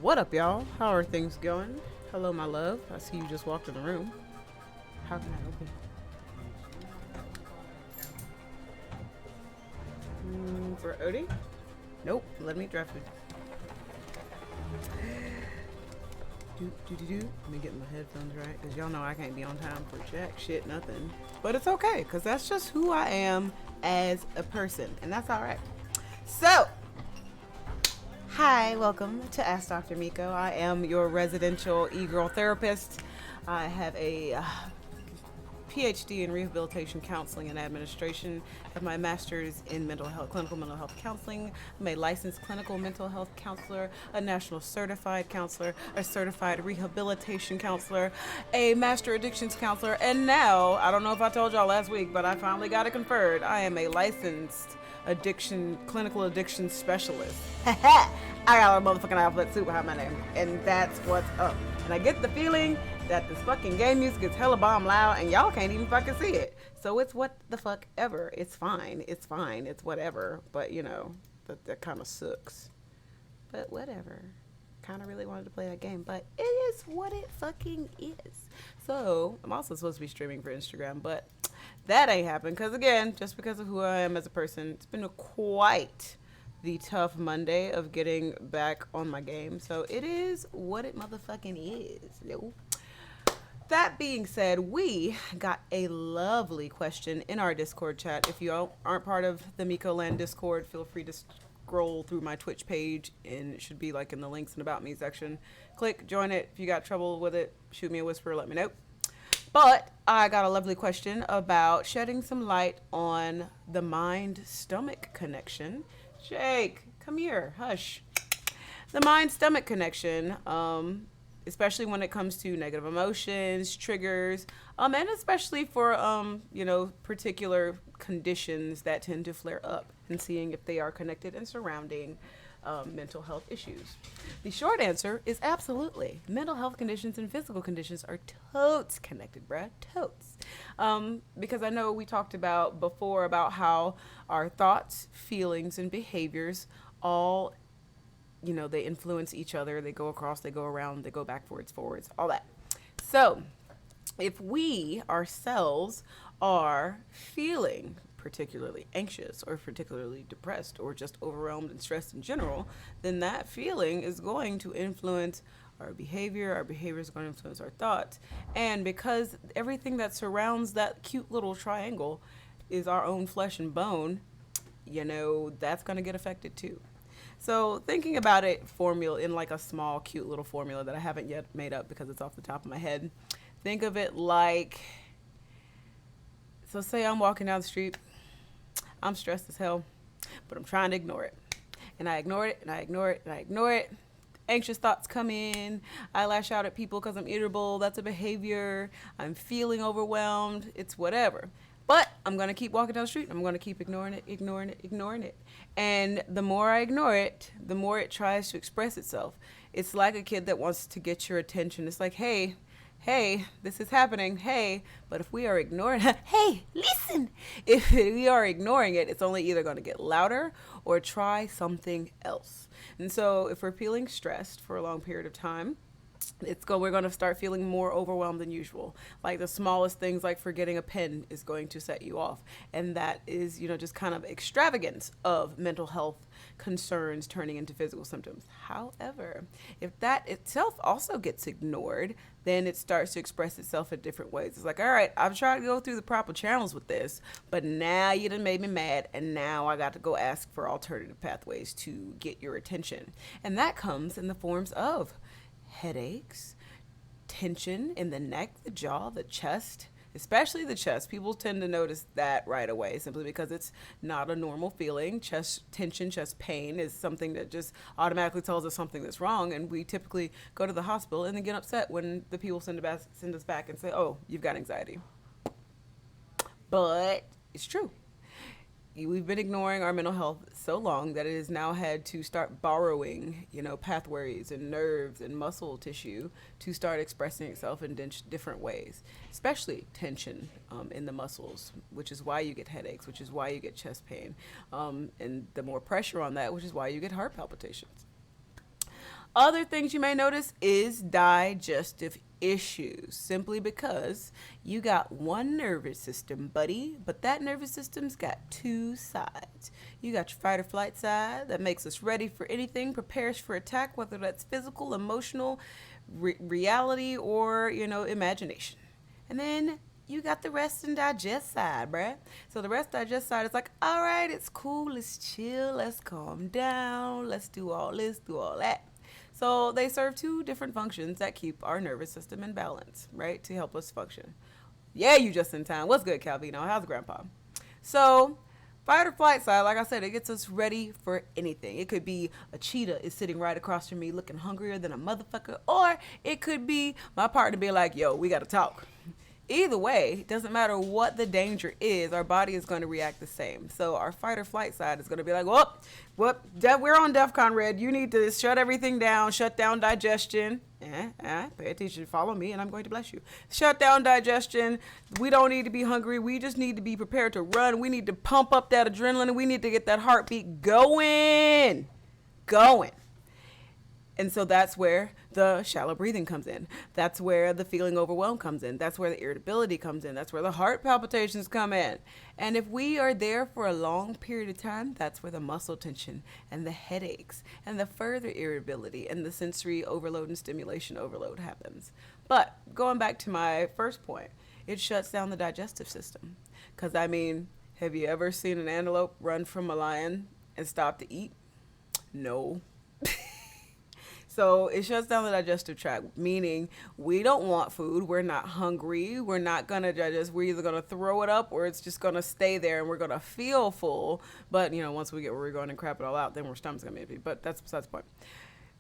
What up, y'all? How are things going? Hello, my love. I see you just walked in the room. How can I open? For Odie? Nope. Let me draft it. Let me get my headphones right, because y'all know I can't be on time for jack shit, nothing. But it's okay, because that's just who I am as a person, and that's all right. So, hi, welcome to Ask Dr MyKo. I am your residential e-girl therapist. I have a PhD in rehabilitation counseling and administration. I have my master's in clinical mental health counseling. I'm a licensed clinical mental health counselor, a national certified counselor, a certified rehabilitation counselor, a master addictions counselor, and now, I don't know if I told y'all last week, but I finally got it conferred. I am a licensed clinical addiction specialist. I got a motherfucking alphabet soup behind my name, and that's what's up. And I get the feeling that this fucking game music is hella bomb loud, and y'all can't even fucking see it. So it's what the fuck ever. It's fine. It's whatever. But you know, that kind of sucks. But whatever. Kind of really wanted to play that game, but it is what it fucking is. So I'm also supposed to be streaming for Instagram, but that ain't happened because, again, just because of who I am as a person, it's been quite the tough Monday of getting back on my game. So it is what it motherfucking is. No. That being said, we got a lovely question in our Discord chat. If you aren't part of the MyKo Land Discord, feel free to scroll through my Twitch page, and it should be like in the links and about me section. Click, join it. If you got trouble with it, shoot me a whisper, let me know. But I got a lovely question about shedding some light on the mind-stomach connection. Jake, come here, hush. The mind-stomach connection, especially when it comes to negative emotions, triggers, and especially for, particular conditions that tend to flare up, and seeing if they are connected and surrounding mental health issues. The short answer is absolutely. Mental health conditions and physical conditions are totes connected, bruh. Totes. Because I know we talked about before about how our thoughts, feelings, and behaviors all, they influence each other. They go across, they go around, they go backwards, forwards, all that. So if we ourselves are feeling particularly anxious or particularly depressed or just overwhelmed and stressed in general, then that feeling is going to influence our behavior is going to influence our thoughts. And because everything that surrounds that cute little triangle is our own flesh and bone, that's going to get affected too. So thinking about it in like a small cute little formula that I haven't yet made up because it's off the top of my head, think of it like, so say I'm walking down the street, I'm stressed as hell, but I'm trying to ignore it. And I ignore it, and I ignore it, and I ignore it. Anxious thoughts come in. I lash out at people because I'm irritable. That's a behavior. I'm feeling overwhelmed. It's whatever. But I'm going to keep walking down the street. I'm going to keep ignoring it. And the more I ignore it, the more it tries to express itself. It's like a kid that wants to get your attention. It's like, hey, this is happening, hey, but if we are ignoring it, hey, listen, if we are ignoring it, it's only either going to get louder or try something else. And so if we're feeling stressed for a long period of time, we're going to start feeling more overwhelmed than usual. Like the smallest things, like forgetting a pen, is going to set you off. And that is, just kind of extravagance of mental health concerns turning into physical symptoms. However, if that itself also gets ignored, then it starts to express itself in different ways. It's like, all right, I've tried to go through the proper channels with this, but now you done made me mad, and now I got to go ask for alternative pathways to get your attention. And that comes in the forms of headaches, tension in the neck, the jaw, the chest, especially the chest. People tend to notice that right away simply because it's not a normal feeling. Chest tension, chest pain is something that just automatically tells us something that's wrong, and we typically go to the hospital and then get upset when the people send us back and say, "Oh, you've got anxiety." But it's true. We've been ignoring our mental health so long that it has now had to start borrowing, pathways and nerves and muscle tissue to start expressing itself in different ways, especially tension in the muscles, which is why you get headaches, which is why you get chest pain, and the more pressure on that, which is why you get heart palpitations. Other things you may notice is digestive issues, simply because you got one nervous system, buddy, but that nervous system's got two sides. You got your fight or flight side that makes us ready for anything, prepares for attack, whether that's physical, emotional, reality, or, imagination. And then you got the rest and digest side, bruh. So the rest digest side is like, all right, it's cool, let's chill, let's calm down, let's do all this, do all that. So they serve two different functions that keep our nervous system in balance, right? To help us function. Yeah, you just in time. What's good, Calvino? How's grandpa? So fight or flight side, like I said, it gets us ready for anything. It could be a cheetah is sitting right across from me looking hungrier than a motherfucker. Or it could be my partner being like, yo, we got to talk. Either way, it doesn't matter what the danger is, our body is going to react the same. So our fight or flight side is going to be like, we're on DEFCON red. You need to shut everything down, shut down digestion. Pay attention, follow me, and I'm going to bless you. Shut down digestion. We don't need to be hungry. We just need to be prepared to run. We need to pump up that adrenaline. We need to get that heartbeat going. And so that's where the shallow breathing comes in. That's where the feeling overwhelmed comes in. That's where the irritability comes in. That's where the heart palpitations come in. And if we are there for a long period of time, that's where the muscle tension and the headaches and the further irritability and the sensory overload and stimulation overload happens. But going back to my first point, it shuts down the digestive system. Because, have you ever seen an antelope run from a lion and stop to eat? No. So it shuts down the digestive tract, meaning we don't want food. We're not hungry. We're not going to digest. We're either going to throw it up or it's just going to stay there and we're going to feel full. But, once we get where we're going and crap it all out, then our stomach's going to be empty. But that's besides the point.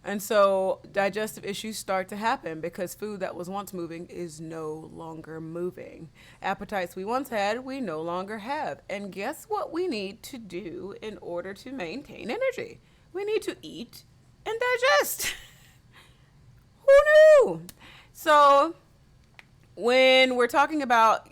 And so digestive issues start to happen because food that was once moving is no longer moving. Appetites we once had, we no longer have. And guess what we need to do in order to maintain energy? We need to eat and digest. Who knew? So when we're talking about,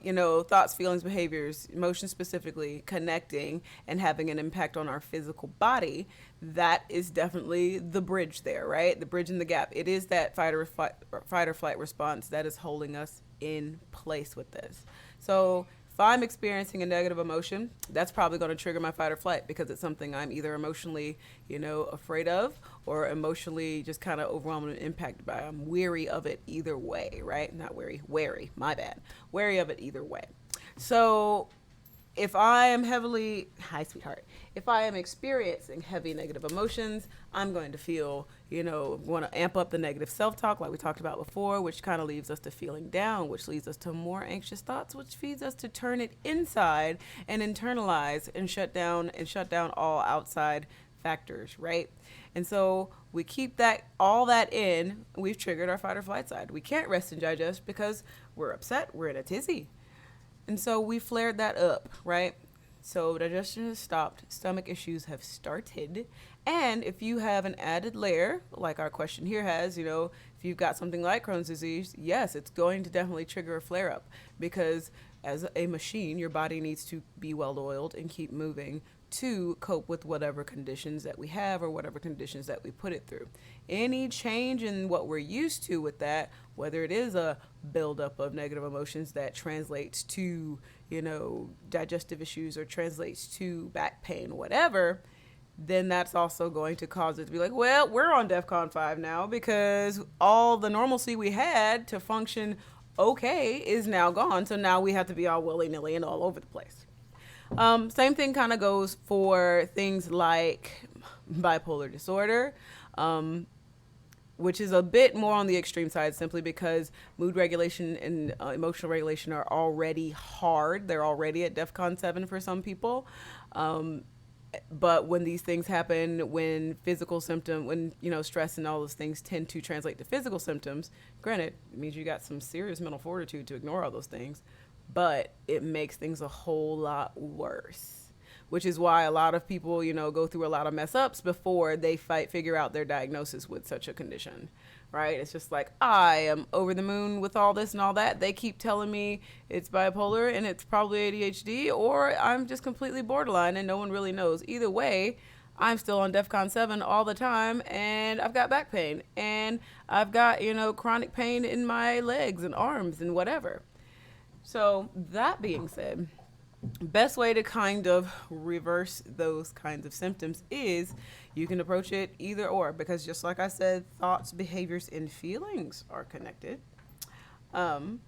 thoughts, feelings, behaviors, emotions specifically, connecting and having an impact on our physical body, that is definitely the bridge there, right? The bridge and the gap. It is that fight or flight response that is holding us in place with this. So if I'm experiencing a negative emotion, that's probably going to trigger my fight or flight because it's something I'm either emotionally, afraid of or emotionally just kind of overwhelmed and impacted by. I'm weary of it either way, right? Not wary, my bad. Wary of it either way. So if I am if I am experiencing heavy negative emotions, I'm going to feel, want to amp up the negative self-talk like we talked about before, which kind of leaves us to feeling down, which leads us to more anxious thoughts, which feeds us to turn it inside and internalize and shut down all outside factors, right? And so we keep all that in, we've triggered our fight or flight side. We can't rest and digest because we're upset, we're in a tizzy. And so we flared that up, right? So digestion has stopped, stomach issues have started, and if you have an added layer, like our question here has, if you've got something like Crohn's disease, yes, it's going to definitely trigger a flare-up because as a machine, your body needs to be well-oiled and keep moving to cope with whatever conditions that we have or whatever conditions that we put it through. Any change in what we're used to with that, whether it is a buildup of negative emotions that translates to, digestive issues or translates to back pain, whatever, then that's also going to cause it to be like, well, we're on DEFCON 5 now because all the normalcy we had to function okay is now gone. So now we have to be all willy-nilly and all over the place. Same thing kind of goes for things like bipolar disorder. which is a bit more on the extreme side simply because mood regulation and emotional regulation are already hard. They're already at DEFCON 7 for some people. Um, but when these things happen, when physical symptom, when, stress and all those things tend to translate to physical symptoms, granted, it means you got some serious mental fortitude to ignore all those things, but it makes things a whole lot worse. Which is why a lot of people, go through a lot of mess ups before they figure out their diagnosis with such a condition, right? It's just like, I am over the moon with all this and all that. They keep telling me it's bipolar and it's probably ADHD, or I'm just completely borderline and no one really knows. Either way, I'm still on DEFCON 7 all the time, and I've got back pain, and I've got, chronic pain in my legs and arms and whatever. So, that being said, best way to kind of reverse those kinds of symptoms is you can approach it either or, because just like I said, thoughts, behaviors, and feelings are connected. Hold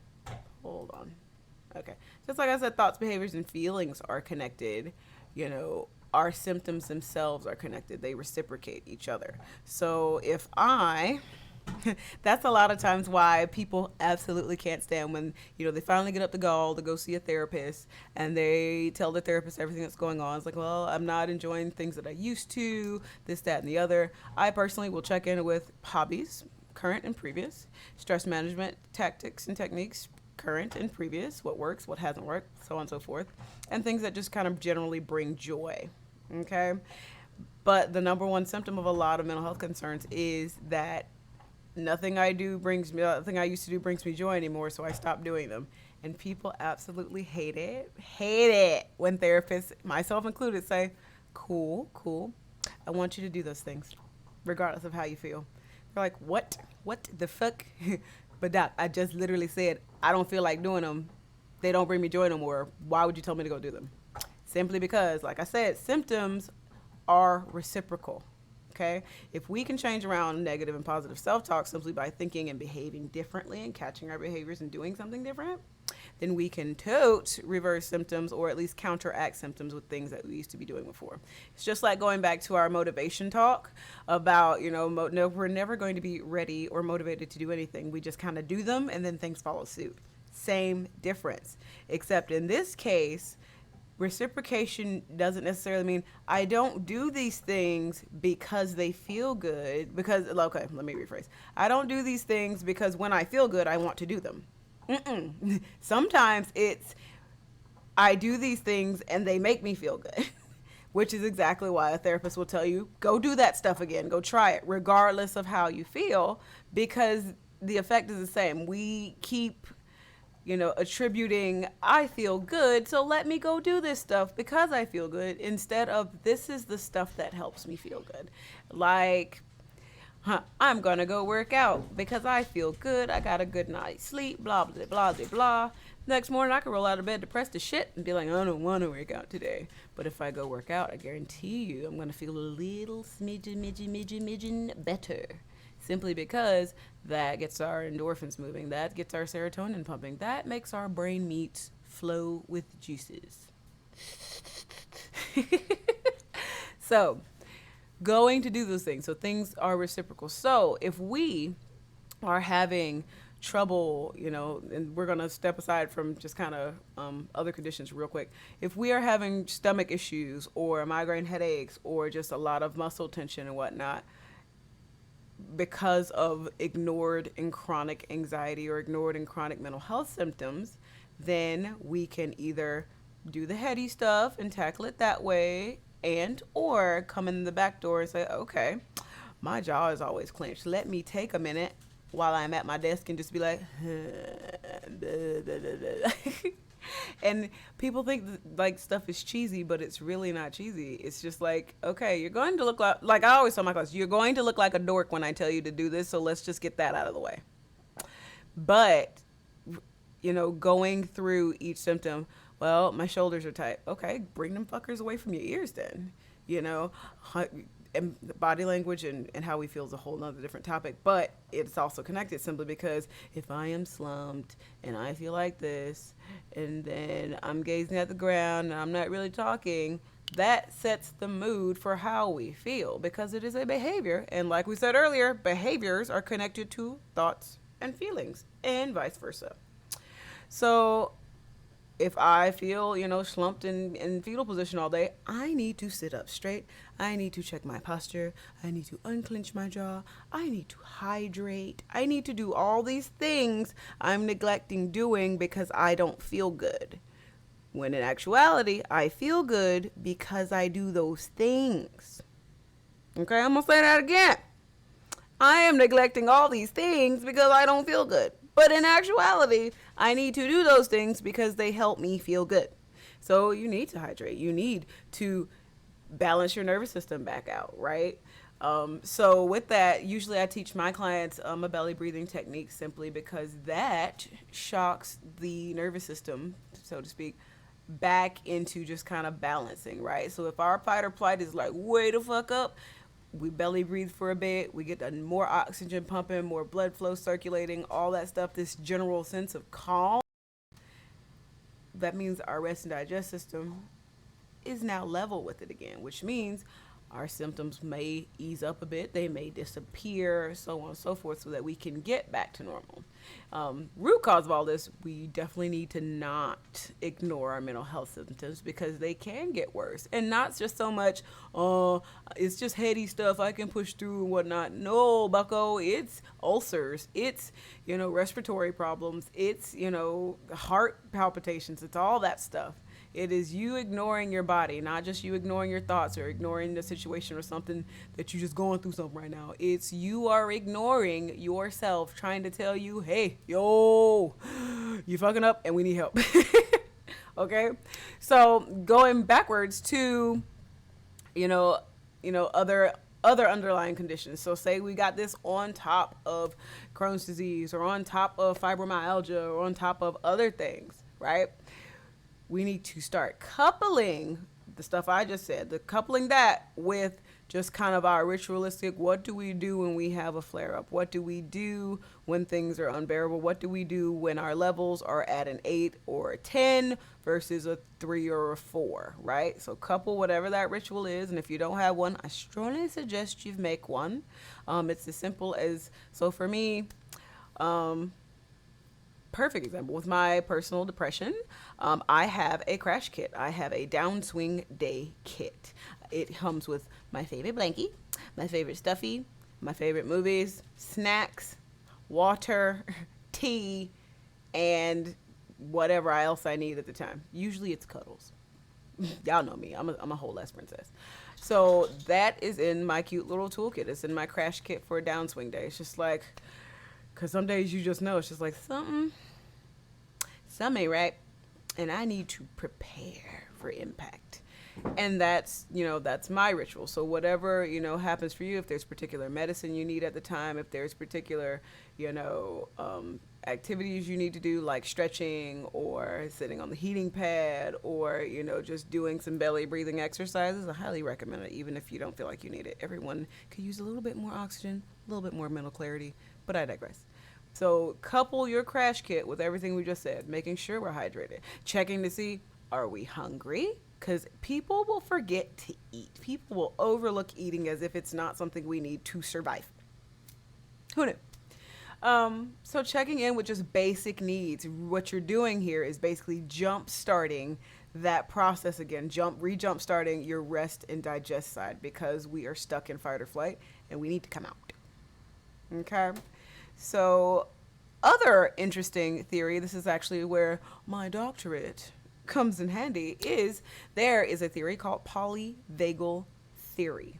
on. Okay. Just like I said, thoughts, behaviors, and feelings are connected. Our symptoms themselves are connected. They reciprocate each other. So if that's a lot of times why people absolutely can't stand when, they finally get up the gall to go see a therapist and they tell the therapist everything that's going on. It's like, well, I'm not enjoying things that I used to, this, that, and the other. I personally will check in with hobbies, current and previous, stress management tactics and techniques, current and previous, what works, what hasn't worked, so on and so forth, and things that just kind of generally bring joy. Okay? But the number one symptom of a lot of mental health concerns is that nothing I used to do brings me joy anymore, so I stopped doing them. And people absolutely hate it when therapists, myself included, say, cool, I want you to do those things, regardless of how you feel. They're like, what the fuck? But doc, I just literally said, I don't feel like doing them. They don't bring me joy no more. Why would you tell me to go do them? Simply because, like I said, symptoms are reciprocal. Okay? If we can change around negative and positive self-talk simply by thinking and behaving differently and catching our behaviors and doing something different, then we can reverse symptoms, or at least counteract symptoms with things that we used to be doing before. It's just like going back to our motivation talk about, no, we're never going to be ready or motivated to do anything. We just kind of do them and then things follow suit. Same difference. Except in this case, reciprocation doesn't necessarily mean I don't do these things because they feel good. Okay, let me rephrase. I don't do these things because when I feel good, I want to do them. Sometimes it's I do these things and they make me feel good, which is exactly why a therapist will tell you, go do that stuff again, go try it, regardless of how you feel, because the effect is the same. We keep attributing, I feel good, so let me go do this stuff because I feel good, instead of this is the stuff that helps me feel good. Like, I'm gonna go work out because I feel good, I got a good night's sleep, blah, blah, blah, blah, blah. Next morning, I can roll out of bed depressed as shit and be like, I don't want to work out today. But if I go work out, I guarantee you I'm gonna feel a little smidgen better. Simply because that gets our endorphins moving, that gets our serotonin pumping, that makes our brain meats flow with juices. So, going to do those things. So things are reciprocal. So if we are having trouble, and we're going to step aside from just kind of other conditions real quick. If we are having stomach issues or migraine headaches or just a lot of muscle tension and whatnot, because of ignored and chronic anxiety or ignored and chronic mental health symptoms, then we can either do the heady stuff and tackle it that way, and or come in the back door and say, okay, my jaw is always clenched. Let me take a minute while I'm at my desk and just be like, and people think like stuff is cheesy, but it's really not cheesy. It's just like, okay, you're going to look like I always tell my class, you're going to look like a dork when I tell you to do this, so let's just get that out of the way. But, going through each symptom, well, my shoulders are tight. Okay, bring them fuckers away from your ears then. And body language and how we feel is a whole nother different topic, but it's also connected simply because if I am slumped and I feel like this and then I'm gazing at the ground and I'm not really talking, that sets the mood for how we feel because it is a behavior. And like we said earlier, behaviors are connected to thoughts and feelings, and vice versa. So if I feel, slumped in fetal position all day, I need to sit up straight. I need to check my posture. I need to unclench my jaw. I need to hydrate. I need to do all these things I'm neglecting doing because I don't feel good. When in actuality, I feel good because I do those things. Okay, I'm going to say that again. I am neglecting all these things because I don't feel good. But in actuality, I need to do those things because they help me feel good. So you need to hydrate. You need to balance your nervous system back out, right? So with that, usually I teach my clients a belly breathing technique simply because that shocks the nervous system, so to speak, back into just kind of balancing, right? So if our fight or flight is like way the fuck up, we belly breathe for a bit, we get more oxygen pumping, more blood flow circulating, all that stuff, this general sense of calm. That means our rest and digest system is now level with it again, which means our symptoms may ease up a bit, they may disappear, so on and so forth, so that we can get back to normal. Root cause of all this, we definitely need to not ignore our mental health symptoms because they can get worse. And not just so much, it's just heady stuff I can push through and whatnot. No, bucko, it's ulcers, it's, respiratory problems, it's, heart palpitations, it's all that stuff. It is you ignoring your body, not just you ignoring your thoughts or ignoring the situation or something that you're just going through something right now. It's you are ignoring yourself, trying to tell you, hey, yo, you fucking up and we need help. Okay? So going backwards to, other underlying conditions. So say we got this on top of Crohn's disease or on top of fibromyalgia or on top of other things, right? We need to start coupling the stuff I just said, coupling that with just kind of our ritualistic, what do we do when we have a flare up? What do we do when things are unbearable? What do we do when our levels are at an 8 or a 10 versus a 3 or a 4, right? So couple whatever that ritual is. And if you don't have one, I strongly suggest you make one. It's as simple as, so for me, perfect example with my personal depression, I have a crash kit. I have a downswing day kit. It comes with my favorite blankie, my favorite stuffy, my favorite movies, snacks, water, tea, and whatever else I need at the time. Usually it's cuddles. Y'all know me. I'm a whole ass princess. So that is in my cute little toolkit. It's in my crash kit for a downswing day. It's just like, because some days you just know it's just like something ain't right, and I need to prepare for impact. And that's my ritual. So whatever happens for you, if there's particular medicine you need at the time, if there's particular activities you need to do, like stretching or sitting on the heating pad or just doing some belly breathing exercises, I highly recommend it, even if you don't feel like you need it. Everyone could use a little bit more oxygen, a little bit more mental clarity, but I digress. So couple your crash kit with everything we just said, making sure we're hydrated, checking to see, are we hungry? Because people will forget to eat. People will overlook eating as if it's not something we need to survive. Who knew? So checking in with just basic needs. What you're doing here is basically jump starting that process again, re-jump starting your rest and digest side because we are stuck in fight or flight and we need to come out. Okay? So other interesting theory, this is actually where my doctorate comes in handy, is there is a theory called polyvagal theory.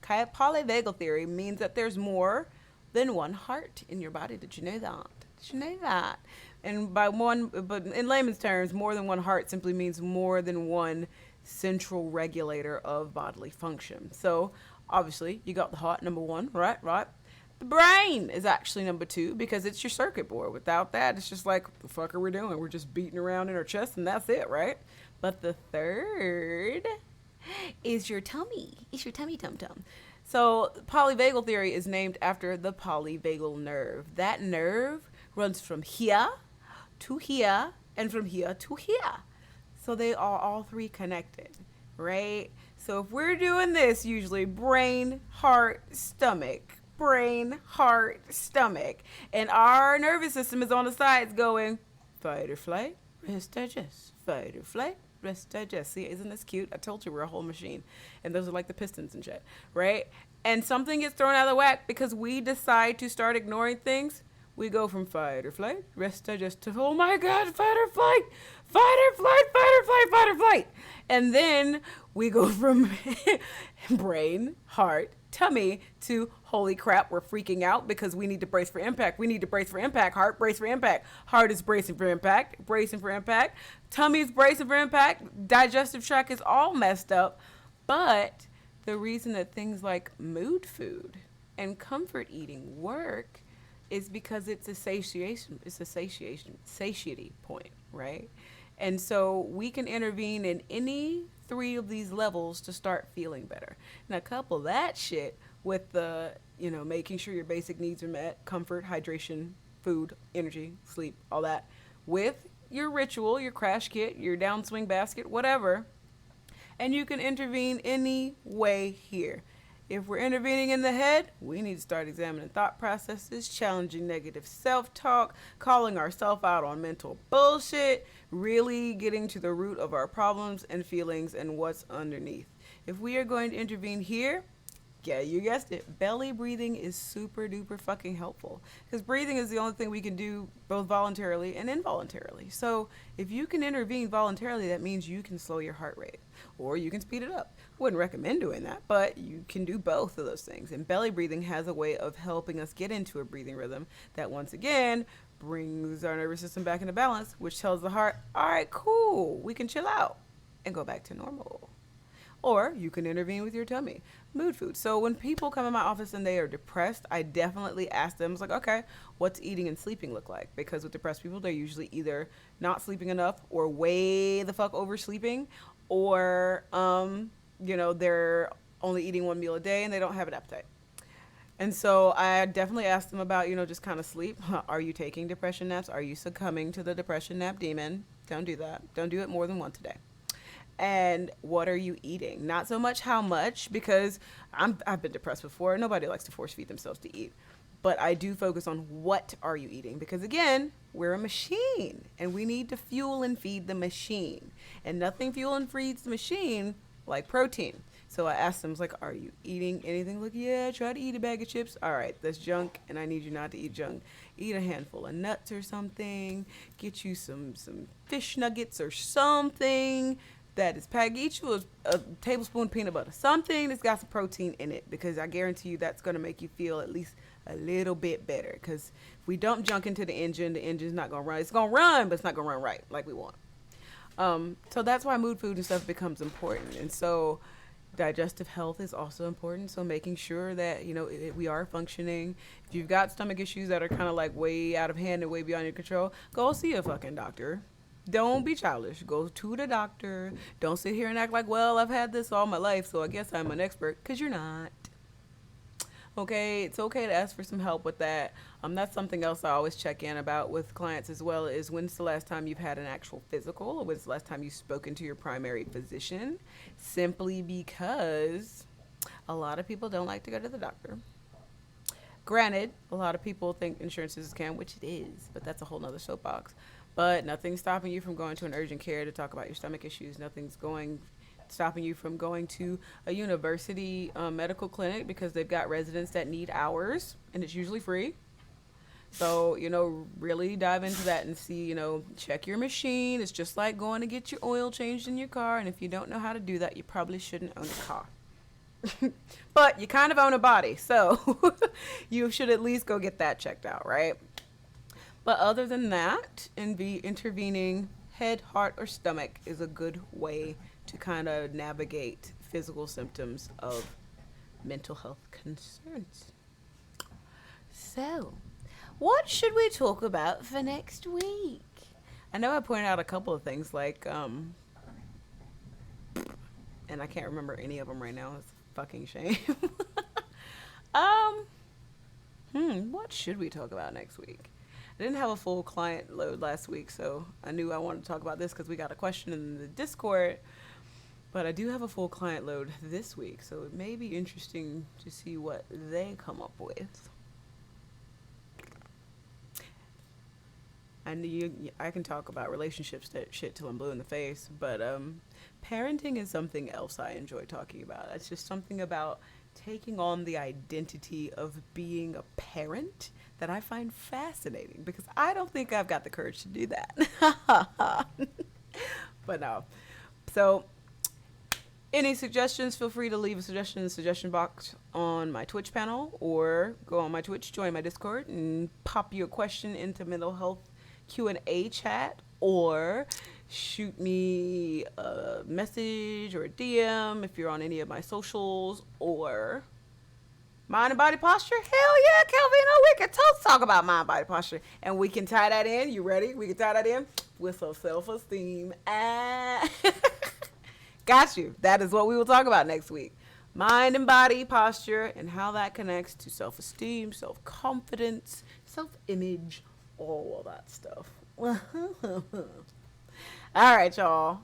Okay, polyvagal theory means that there's more than one heart in your body. Did you know that? Did you know that? And but in layman's terms, more than one heart simply means more than one central regulator of bodily function. So obviously you got the heart, number one, right? The brain is actually number two because it's your circuit board. Without that, it's just like, what the fuck are we doing? We're just beating around in our chest and that's it, right? But the third is your tummy. It's your tummy tum-tum. So polyvagal theory is named after the polyvagal nerve. That nerve runs from here to here and from here to here. So they are all three connected. right? So if we're doing this, usually brain, heart, stomach, brain, heart, stomach, and our nervous system is on the sides going fight or flight, rest, digest, fight or flight, rest, digest. See, isn't this cute? I told you we're a whole machine, and those are like the pistons and shit, right? And something gets thrown out of the whack because we decide to start ignoring things. We go from fight or flight, rest, digest to, oh my God, fight or flight, fight or flight, fight or flight, fight or flight. And then we go from brain, heart, tummy to holy crap, we're freaking out because we need to brace for impact. We need to brace for impact. Heart, brace for impact. Heart is bracing for impact, bracing for impact. Tummy is bracing for impact. Digestive tract is all messed up. But the reason that things like mood food and comfort eating work is because it's a satiety point, right? And so we can intervene in any three of these levels to start feeling better. Now couple that shit with the, making sure your basic needs are met, comfort, hydration, food, energy, sleep, all that, with your ritual, your crash kit, your downswing basket, whatever, and you can intervene any way here. If we're intervening in the head, we need to start examining thought processes, challenging negative self-talk, calling ourselves out on mental bullshit, really getting to the root of our problems and feelings and what's underneath. If we are going to intervene here, yeah, you guessed it, belly breathing is super duper fucking helpful, because breathing is the only thing we can do both voluntarily and involuntarily. So if you can intervene voluntarily, that means you can slow your heart rate or you can speed it up. Wouldn't recommend doing that, but you can do both of those things. And belly breathing has a way of helping us get into a breathing rhythm that once again brings our nervous system back into balance, which tells the heart, all right, cool, we can chill out and go back to normal. Or you can intervene with your tummy. Mood food. So when people come in my office and they are depressed, I definitely ask them, it's like, okay, what's eating and sleeping look like? Because with depressed people, they're usually either not sleeping enough or way the fuck oversleeping, or, they're only eating one meal a day and they don't have an appetite. And so I definitely asked them about, just kind of sleep. Are you taking depression naps? Are you succumbing to the depression nap demon? Don't do that. Don't do it more than once a day. And what are you eating? Not so much how much, because I've been depressed before. Nobody likes to force feed themselves to eat. But I do focus on what are you eating, because again, we're a machine and we need to fuel and feed the machine. And nothing fuel and feeds the machine like protein. So I asked them, like, are you eating anything? Like, yeah, try to eat a bag of chips. All right, that's junk, and I need you not to eat junk. Eat a handful of nuts or something. Get you some fish nuggets or something that is packed. Eat you a tablespoon of peanut butter. Something that's got some protein in it, because I guarantee you that's going to make you feel at least a little bit better. Because if we dump junk into the engine's not going to run. It's going to run, but it's not going to run right like we want. So that's why mood food and stuff becomes important. And so digestive health is also important. So making sure that, we are functioning. If you've got stomach issues that are kind of like way out of hand and way beyond your control, go see a fucking doctor. Don't be childish. Go to the doctor. Don't sit here and act like, well, I've had this all my life, so I guess I'm an expert, because you're not. Okay, it's okay to ask for some help with that. That's something else I always check in about with clients as well, is when's the last time you've had an actual physical, or when's the last time you've spoken to your primary physician? Simply because a lot of people don't like to go to the doctor. Granted, a lot of people think insurance is a scam, which it is, but that's a whole nother soapbox. But nothing's stopping you from going to an urgent care to talk about your stomach issues. Nothing's stopping you from going to a university medical clinic, because they've got residents that need hours, and it's usually free. So, really dive into that and see, check your machine. It's just like going to get your oil changed in your car. And if you don't know how to do that, you probably shouldn't own a car. But you kind of own a body, so you should at least go get that checked out, right? But other than that, intervening head, heart, or stomach is a good way to kind of navigate physical symptoms of mental health concerns. So, what should we talk about for next week? I know I pointed out a couple of things, like, and I can't remember any of them right now. It's a fucking shame. What should we talk about next week? I didn't have a full client load last week, so I knew I wanted to talk about this because we got a question in the Discord. But I do have a full client load this week, so it may be interesting to see what they come up with. And I can talk about relationships that shit till I'm blue in the face, but parenting is something else I enjoy talking about. It's just something about taking on the identity of being a parent that I find fascinating because I don't think I've got the courage to do that. But no. So, any suggestions, feel free to leave a suggestion in the suggestion box on my Twitch panel or go on my Twitch, join my Discord, and pop your question into mental health Q&A chat, or shoot me a message or a DM if you're on any of my socials, or mind and body posture. Hell yeah, Calvino, we can talk about mind and body posture, and we can tie that in. You ready? We can tie that in with some self-esteem. Got you. That is what we will talk about next week. Mind and body posture and how that connects to self-esteem, self-confidence, self-image, all of that stuff. All right, y'all.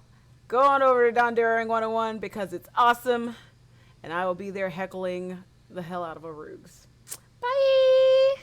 Go on over to Don Daring 101 because it's awesome. And I will be there heckling the hell out of a Roogs. Bye.